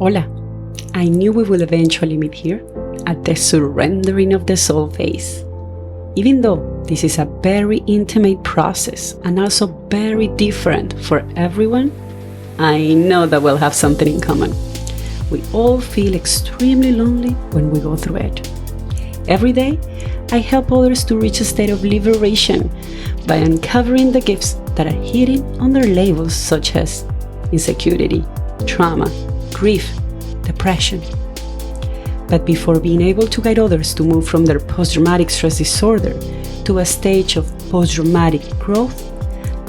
Hola, I knew we will eventually meet here at the surrendering of the soul phase. Even though this is a very intimate process and also very different for everyone, I know that we'll have something in common. We all feel extremely lonely when we go through it. Every day, I help others to reach a state of liberation by uncovering the gifts that are hidden under labels such as insecurity, trauma, grief, depression. But before being able to guide others to move from their post-traumatic stress disorder to a stage of post-traumatic growth,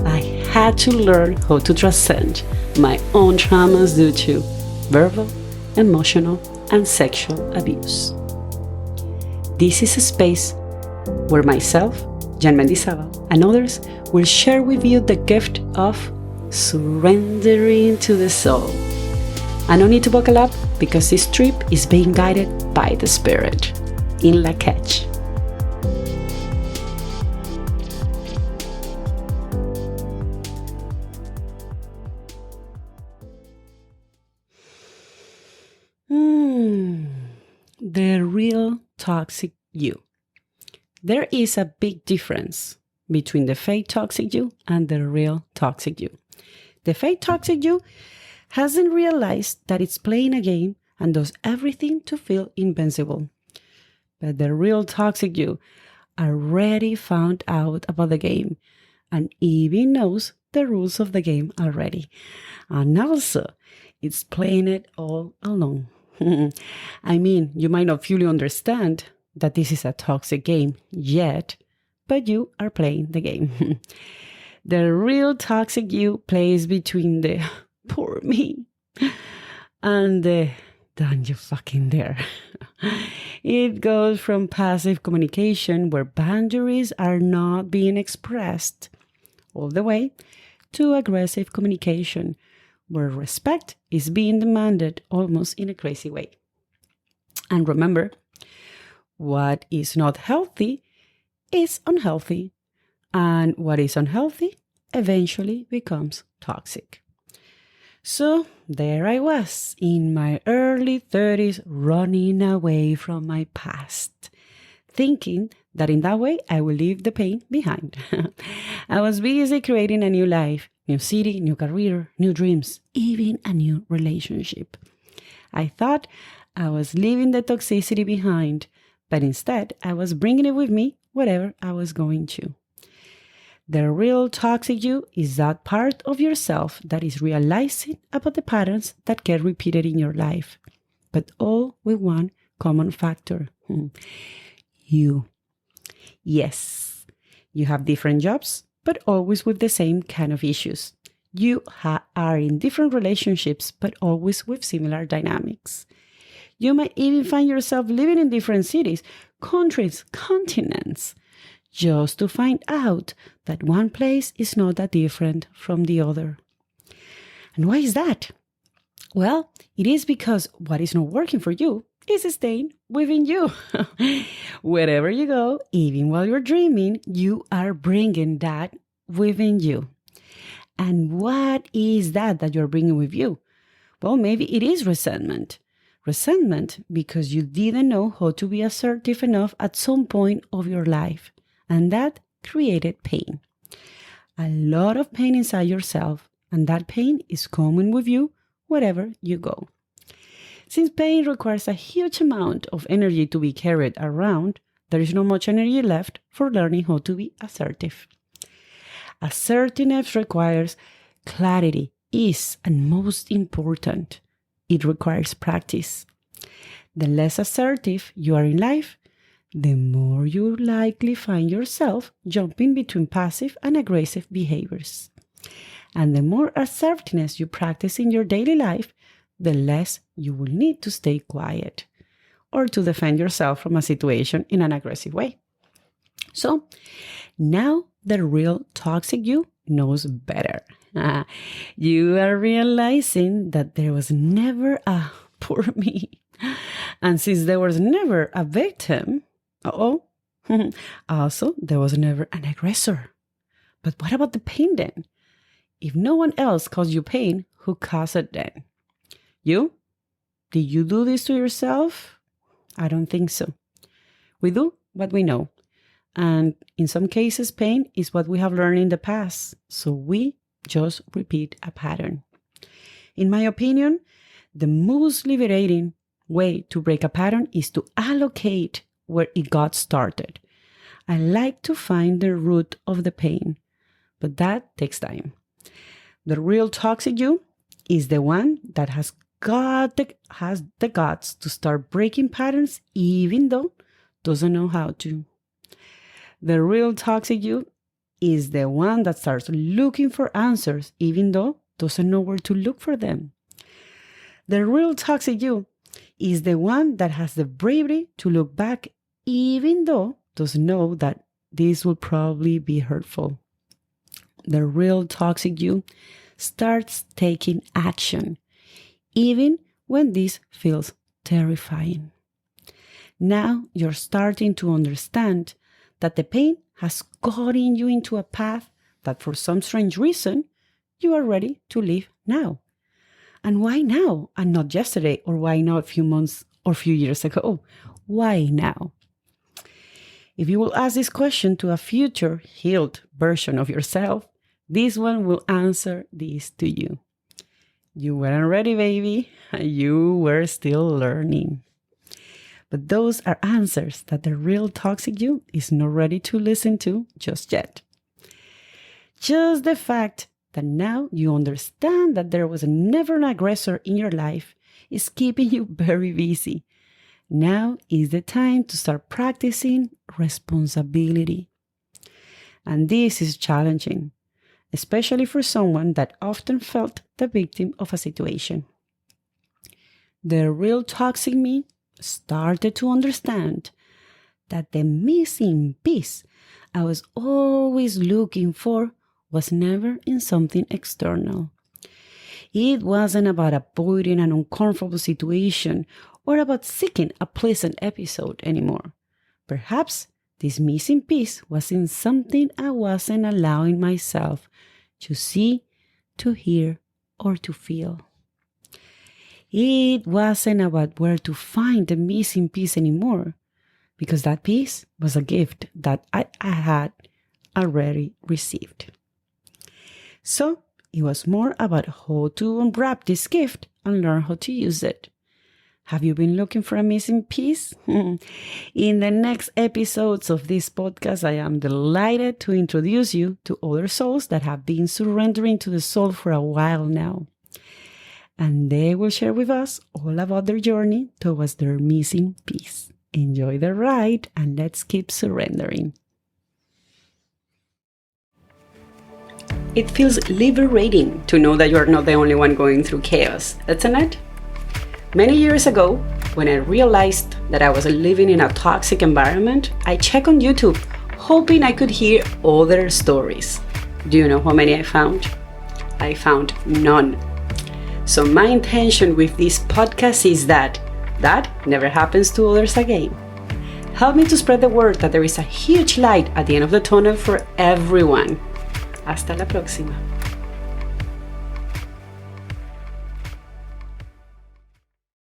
I had to learn how to transcend my own traumas due to verbal, emotional, and sexual abuse. This is a space where myself, Mendizabal, and others will share with you the gift of surrendering to the soul. And no need to buckle up because this trip is being guided by the spirit in La Catch. The real toxic you. There is a big difference between the fake toxic you and the real toxic you. The fake toxic you hasn't realized that it's playing a game and does everything to feel invincible. But the real toxic you already found out about the game and even knows the rules of the game already. And also, it's playing it all alone. I mean, you might not fully understand that this is a toxic game yet, but you are playing the game. The real toxic you plays between the poor me and the don't you fucking dare. It goes from passive communication where boundaries are not being expressed all the way to aggressive communication where respect is being demanded almost in a crazy way. And remember, what is not healthy is unhealthy, and what is unhealthy eventually becomes toxic. So there I was in my early 30s running away from my past, thinking that in that way I will leave the pain behind. I was busy creating a new life, new city, new career, new dreams, even a new relationship. I thought I was leaving the toxicity behind, but instead I was bringing it with me wherever I was going to. The real toxic you is that part of yourself that is realizing about the patterns that get repeated in your life, but all with one common factor. You. Yes, you have different jobs, but always with the same kind of issues. You are in different relationships, but always with similar dynamics. You might even find yourself living in different cities, countries, continents, just to find out that one place is not that different from the other. And why is that? Well, it is because what is not working for you is staying within you. Wherever you go, even while you're dreaming, you are bringing that within you. And what is that you're bringing with you? Well, maybe it is resentment. Resentment because you didn't know how to be assertive enough at some point of your life. And that created pain. A lot of pain inside yourself, and that pain is coming with you wherever you go. Since pain requires a huge amount of energy to be carried around, there is not much energy left for learning how to be assertive. Assertiveness requires clarity, ease, and most important, it requires practice. The less assertive you are in life, the more you likely find yourself jumping between passive and aggressive behaviors. And the more assertiveness you practice in your daily life, the less you will need to stay quiet or to defend yourself from a situation in an aggressive way. So now the real toxic you knows better. You are realizing that there was never a poor me. And since there was never a victim, also there was never an aggressor. But what about the pain then? If no one else caused you pain, who caused it then? You? Did you do this to yourself? I don't think so. We do what we know. And in some cases, pain is what we have learned in the past. So we just repeat a pattern. In my opinion, the most liberating way to break a pattern is to allocate where it got started. I like to find the root of the pain, but that takes time. The real toxic you is the one that has the guts to start breaking patterns even though doesn't know how to. The real toxic you is the one that starts looking for answers even though doesn't know where to look for them. The real toxic you is the one that has the bravery to look back even though doesn't know that this will probably be hurtful. The real toxic you starts taking action even when this feels terrifying. Now you're starting to understand that the pain has gotten you into a path that for some strange reason you are ready to live now. And why now and not yesterday, or why not a few months or a few years ago? Why now? If you will ask this question to a future healed version of yourself, this one will answer this to you. You weren't ready, baby. You were still learning. But those are answers that the real toxic you is not ready to listen to just yet. Just the fact that now you understand that there was never an aggressor in your life is keeping you very busy. Now is the time to start practicing responsibility. And this is challenging, especially for someone that often felt the victim of a situation. The real toxic me started to understand that the missing piece I was always looking for was never in something external. It wasn't about avoiding an uncomfortable situation or about seeking a pleasant episode anymore. Perhaps this missing piece was in something I wasn't allowing myself to see, to hear, or to feel. It wasn't about where to find the missing piece anymore, because that piece was a gift that I had already received. So it was more about how to unwrap this gift and learn how to use it. Have you been looking for a missing piece? In the next episodes of this podcast, I am delighted to introduce you to other souls that have been surrendering to the soul for a while now. And they will share with us all about their journey towards their missing piece. Enjoy the ride and let's keep surrendering. It feels liberating to know that you're not the only one going through chaos, doesn't it? Many years ago, when I realized that I was living in a toxic environment, I checked on YouTube, hoping I could hear other stories. Do you know how many I found? I found none. So my intention with this podcast is that never happens to others again. Help me to spread the word that there is a huge light at the end of the tunnel for everyone. Hasta la próxima.